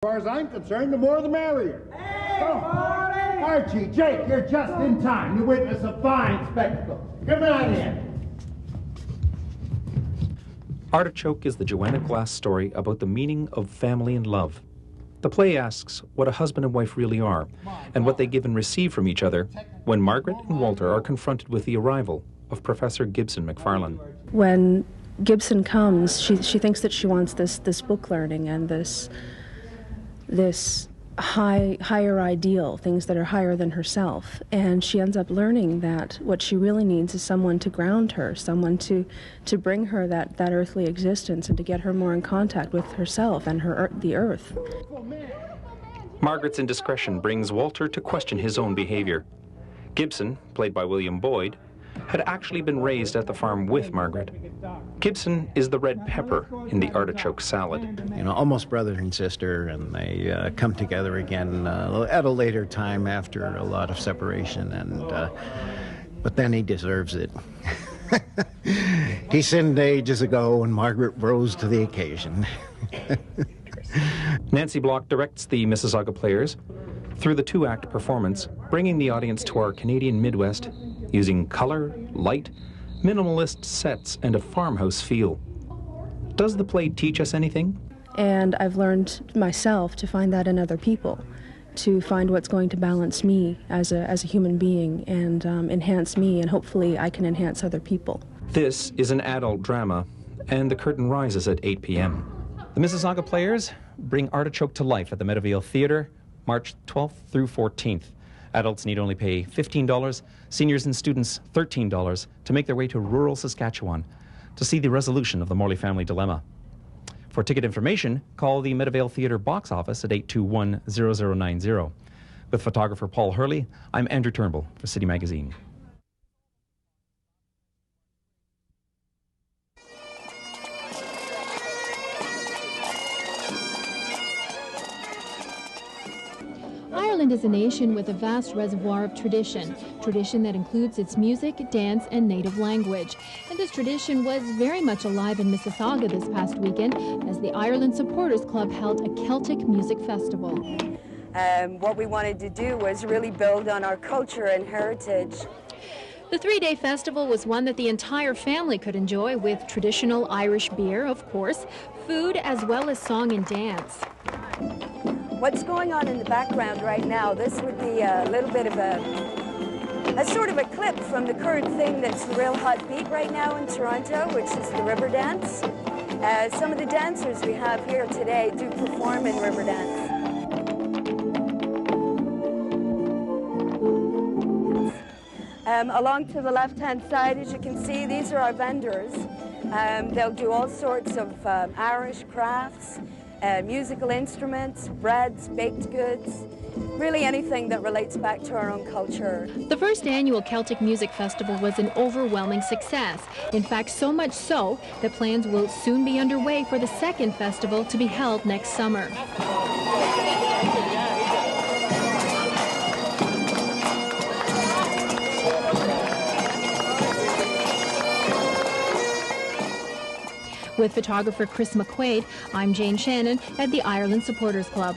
As far as I'm concerned, the more the merrier. Hey, Archie, Jake, you're just in time. You witness a fine spectacle. Come on in. Artichoke is the Joanna Glass story about the meaning of family and love. The play asks what a husband and wife really are, and what they give and receive from each other when Margaret and Walter are confronted with the arrival of Professor Gibson McFarlane. When Gibson comes, she thinks that she wants this book learning and this higher ideal, things that are higher than herself. And she ends up learning that what she really needs is someone to ground her, someone to bring her that earthly existence and to get her more in contact with herself and the earth. Margaret's indiscretion brings Walter to question his own behavior. Gibson, played by William Boyd, had actually been raised at the farm with Margaret. Gibson is the red pepper in the artichoke salad. You know, almost brother and sister, and they come together again at a later time after a lot of separation, and but then he deserves it. He sinned ages ago, and Margaret rose to the occasion. Nancy Block directs the Mississauga Players through the two-act performance, bringing the audience to our Canadian Midwest using color, light, minimalist sets, and a farmhouse feel. Does the play teach us anything? And I've learned myself to find that in other people, to find what's going to balance me as a human being and enhance me, and hopefully I can enhance other people. This is an adult drama, and the curtain rises at 8 p.m. The Mississauga Players bring Artichoke to life at the Meadowvale Theatre, March 12th through 14th. Adults need only pay $15, seniors and students $13 to make their way to rural Saskatchewan to see the resolution of the Morley family dilemma. For ticket information, call the Meadowvale Theatre box office at 821-0090. With photographer Paul Hurley, I'm Andrew Turnbull for City Magazine. Ireland is a nation with a vast reservoir of tradition that includes its music, dance, and native language. And this tradition was very much alive in Mississauga this past weekend as the Ireland Supporters Club held a Celtic music festival. What we wanted to do was really build on our culture and heritage. The three-day festival was one that the entire family could enjoy with traditional Irish beer, of course, food, as well as song and dance. What's going on in the background right now, this would be a little bit of a sort of a clip from the current thing that's the real hot beat right now in Toronto, which is the river dance. Some of the dancers we have here today do perform in river dance. Along to the left-hand side, as you can see, these are our vendors. They'll do all sorts of Irish crafts, musical instruments, breads, baked goods, really anything that relates back to our own culture. The first annual Celtic Music Festival was an overwhelming success. In fact, so much so that plans will soon be underway for the second festival to be held next summer. With photographer Chris McQuaid, I'm Jane Shannon at the Ireland Supporters Club.